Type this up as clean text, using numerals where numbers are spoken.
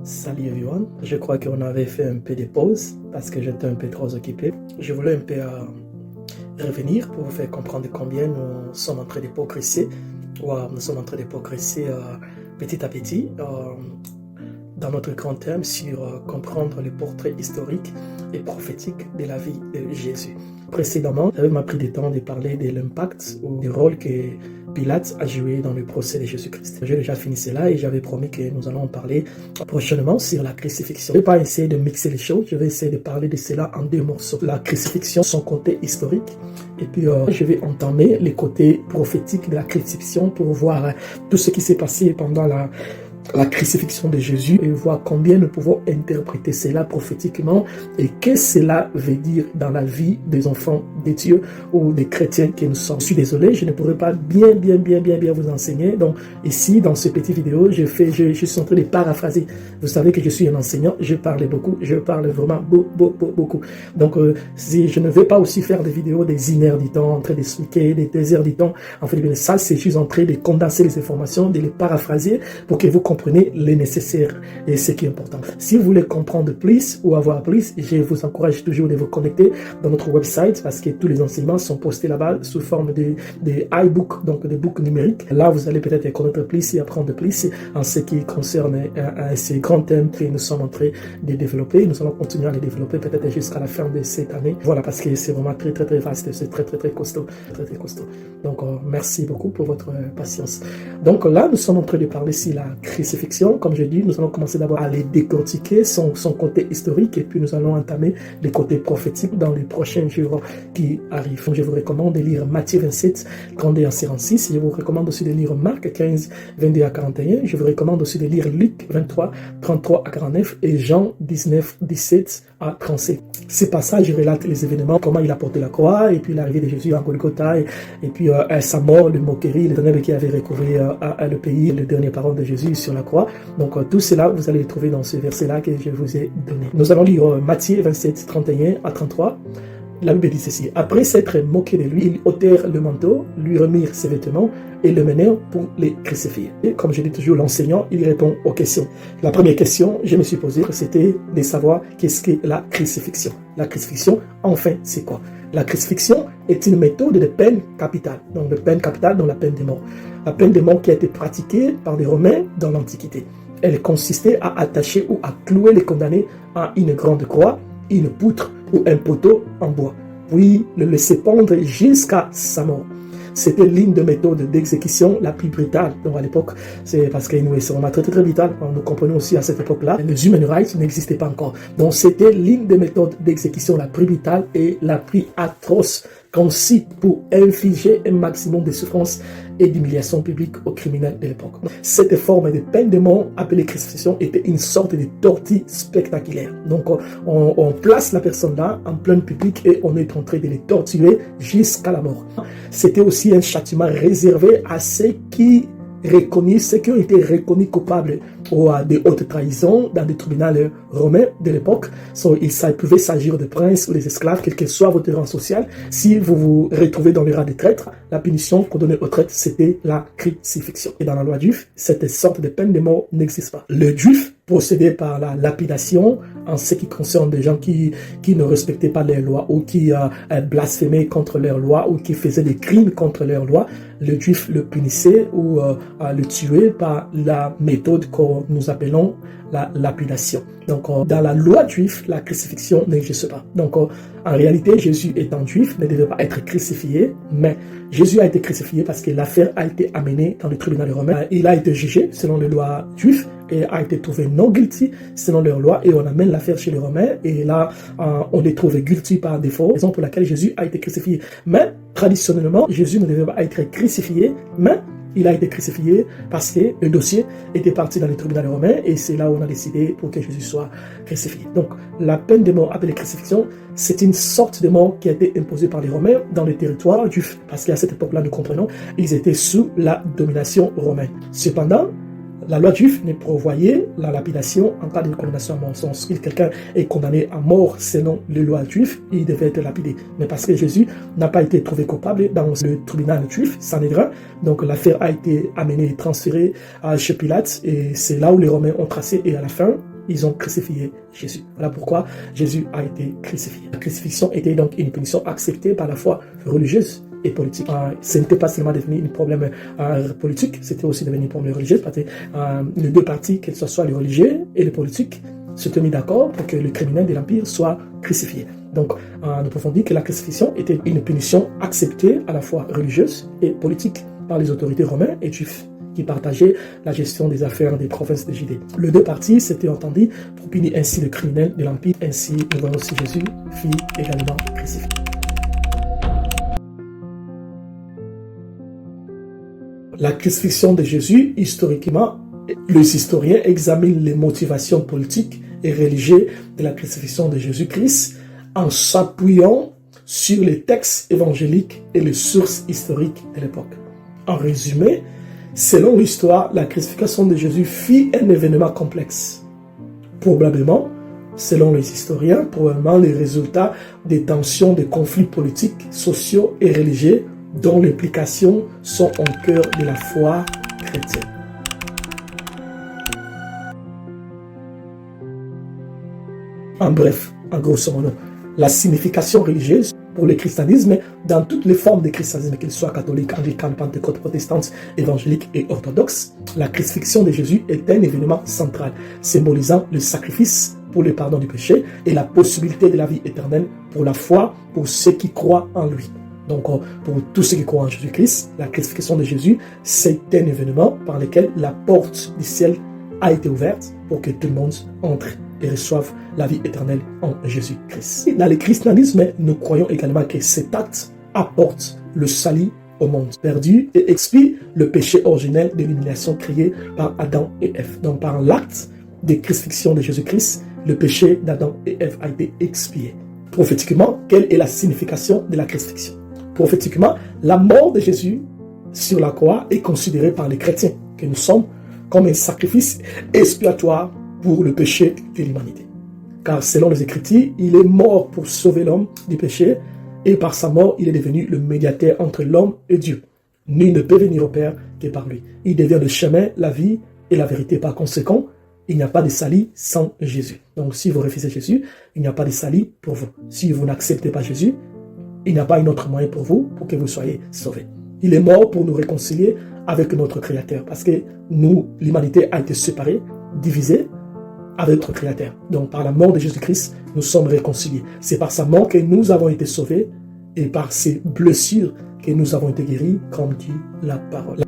Salut everyone, je crois qu'on avait fait un peu de pause parce que j'étais un peu trop occupé. Je voulais un peu revenir pour vous faire comprendre combien nous sommes en train de progresser, nous sommes en train de progresser petit à petit dans notre grand thème sur comprendre le portrait historique et prophétique de la vie de Jésus. Précédemment, j'avais pris le temps de parler de l'impact ou du rôle que Pilate a joué dans le procès de Jésus-Christ. J'ai déjà fini cela et j'avais promis que nous allons en parler prochainement sur la crucifixion. Je ne vais pas essayer de mixer les choses, je vais essayer de parler de cela en deux morceaux. La crucifixion, son côté historique, et puis je vais entamer les côtés prophétiques de la crucifixion pour voir tout ce qui s'est passé pendant la crucifixion de Jésus et voir combien nous pouvons interpréter cela prophétiquement et qu'est-ce que cela veut dire dans la vie des enfants de Dieu ou des chrétiens que nous sommes. Je suis désolé, je ne pourrai pas bien vous enseigner. Donc ici, dans ce petit vidéo, je suis en train de paraphraser. Vous savez que je suis un enseignant, je parle beaucoup, je parle vraiment beaucoup. Donc si je ne vais pas aussi faire des vidéos des 1 heure du temps, en train d'expliquer, des 2 heures du temps. En fait, ça, c'est juste en train de condenser les informations, de les paraphraser pour que vous compreniez les nécessaires et ce qui est important. Si vous voulez comprendre plus ou avoir plus, je vous encourage toujours de vous connecter dans notre website parce que tous les enseignements sont postés là-bas sous forme de iBook, donc de books numériques. Là, vous allez peut-être connaître plus et apprendre plus en ce qui concerne ces grands thèmes que nous sommes en train de développer. Nous allons continuer à les développer peut-être jusqu'à la fin de cette année. Voilà, parce que c'est vraiment très vaste, c'est très costaud, très costaud. Donc, merci beaucoup pour votre patience. Donc là, nous sommes en train de parler sur la crucifixion. Comme je dis, nous allons commencer d'abord à les décortiquer, son côté historique, et puis nous allons entamer les côtés prophétiques dans les prochains jours qui arrivent. Donc, je vous recommande de lire Matthieu 27, 32 à 46. Je vous recommande aussi de lire Marc 15, 22 à 41. Je vous recommande aussi de lire Luc 23, 33 à 49 et Jean 19, 17 à 37. Ces passages relatent les événements, comment il a porté la croix, et puis l'arrivée de Jésus à Golgotha, et puis sa mort, le moquerie, le ténèbre qui avait recouvré le pays, les dernières paroles de Jésus sur la croix. Donc tout cela, vous allez le trouver dans ce verset-là que je vous ai donné. Nous allons lire Matthieu 27, 31 à 33. La Bible dit ceci: après s'être moqué de lui, ils ôtèrent le manteau, lui remirent ses vêtements et le menèrent pour les crucifier. Et comme je dis toujours, l'enseignant, il répond aux questions. La première question, je me suis posée, c'était de savoir qu'est-ce qu'est la crucifixion. La crucifixion, enfin, c'est quoi? La crucifixion est une méthode de peine capitale. Donc, de peine capitale dans la peine de mort. La peine de mort qui a été pratiquée par les Romains dans l'Antiquité. Elle consistait à attacher ou à clouer les condamnés à une grande croix, une poutre ou un poteau en bois, puis le laisser pendre jusqu'à sa mort. C'était l'une des méthodes d'exécution la plus brutale. Donc à l'époque, c'est parce que nous sommes très brutales. Nous comprenons aussi à cette époque-là, les human rights n'existaient pas encore. Donc c'était l'une des méthodes d'exécution la plus brutale et la plus atroce, conçue pour infliger un maximum de souffrance et d'humiliation publique aux criminels de l'époque. Cette forme de peine de mort appelée crucifixion était une sorte de torture spectaculaire. Donc on place la personne là en plein public et on est en train de les torturer jusqu'à la mort. C'était aussi un châtiment réservé à ceux qui ont été reconnus coupables de haute trahison dans des tribunaux romains de l'époque. Il pouvait s'agir de princes ou des esclaves, quel que soit votre rang social. Si vous vous retrouvez dans le rang des traîtres, la punition qu'on donnait aux traîtres, c'était la crucifixion. Et dans la loi juive, cette sorte de peine de mort n'existe pas. Le juif procédait par la lapidation en ce qui concerne des gens qui ne respectaient pas les lois ou qui blasphémaient contre leurs lois ou qui faisaient des crimes contre leurs lois. Le juif le punissait ou le tuait par la méthode que nous appelons la lapidation. Donc, dans la loi juive, la crucifixion n'existe pas. Donc, en réalité, Jésus étant juif ne devait pas être crucifié, mais Jésus a été crucifié parce que l'affaire a été amenée dans le tribunal romain. Il a été jugé selon les lois juives et a été trouvé non guilty selon leurs lois et on amène l'affaire chez les Romains et là, on est trouvé guilty par défaut, raison pour laquelle Jésus a été crucifié. Mais, traditionnellement, Jésus ne devait pas être crucifié, mais il a été crucifié parce que le dossier était parti dans les tribunaux romains et c'est là où on a décidé pour que Jésus soit crucifié. Donc, la peine de mort appelée crucifixion, c'est une sorte de mort qui a été imposée par les Romains dans le territoire juif. Parce qu'à cette époque-là, nous comprenons, ils étaient sous la domination romaine. Cependant, la loi juive ne prévoyait la lapidation en cas de condamnation à mort. Si quelqu'un est condamné à mort selon les lois juives, il devait être lapidé. Mais parce que Jésus n'a pas été trouvé coupable dans le tribunal juif, Sanhédrin, donc l'affaire a été amenée et transférée chez Pilate. Et c'est là où les Romains ont tracé. Et à la fin, ils ont crucifié Jésus. Voilà pourquoi Jésus a été crucifié. La crucifixion était donc une punition acceptée par la foi religieuse et politique. Ce n'était pas seulement devenu un problème politique, c'était aussi devenu un problème religieux, parce que les deux parties, que ce soit les religieux et les politiques, s'étaient mis d'accord pour que le criminel de l'Empire soit crucifié. Donc, nous pouvons dire que la crucifixion était une punition acceptée à la fois religieuse et politique par les autorités romaines et juifs qui partageaient la gestion des affaires des provinces de Judée. Les deux parties s'étaient entendues pour punir ainsi le criminel de l'Empire. Ainsi, nous voyons aussi Jésus fut également crucifié. La crucifixion de Jésus, historiquement, les historiens examinent les motivations politiques et religieuses de la crucifixion de Jésus-Christ en s'appuyant sur les textes évangéliques et les sources historiques de l'époque. En résumé, selon l'histoire, la crucifixion de Jésus fut un événement complexe. Probablement, selon les historiens, probablement les résultats des tensions, des conflits politiques, sociaux et religieux dont les implications sont au cœur de la foi chrétienne. En bref, en grosso modo, la signification religieuse pour le christianisme dans toutes les formes de christianisme, qu'il soit catholique, anglican, pentecôte, protestante, évangélique et orthodoxe, la crucifixion de Jésus est un événement central, symbolisant le sacrifice pour le pardon du péché et la possibilité de la vie éternelle pour la foi, pour ceux qui croient en lui. Donc, pour tous ceux qui croient en Jésus-Christ, la crucifixion de Jésus, c'est un événement par lequel la porte du ciel a été ouverte pour que tout le monde entre et reçoivent la vie éternelle en Jésus-Christ. Dans le christianisme, nous croyons également que cet acte apporte le salut au monde perdu et expie le péché originel de l'élimination créée par Adam et Ève. Donc, par l'acte de crucifixion de Jésus-Christ, le péché d'Adam et Ève a été expié. Prophétiquement, quelle est la signification de la crucifixion? Prophétiquement, la mort de Jésus sur la croix est considérée par les chrétiens que nous sommes comme un sacrifice expiatoire pour le péché de l'humanité. Car selon les Écritures, il est mort pour sauver l'homme du péché et par sa mort, il est devenu le médiateur entre l'homme et Dieu. Nul ne peut venir au Père que par lui. Il devient le chemin, la vie et la vérité. Par conséquent, il n'y a pas de salut sans Jésus. Donc si vous refusez Jésus, il n'y a pas de salut pour vous. Si vous n'acceptez pas Jésus, il n'y a pas un autre moyen pour vous pour que vous soyez sauvés. Il est mort pour nous réconcilier avec notre Créateur. Parce que nous, l'humanité a été séparée, divisée avec notre Créateur. Donc par la mort de Jésus-Christ, nous sommes réconciliés. C'est par sa mort que nous avons été sauvés et par ses blessures que nous avons été guéris, comme dit la parole.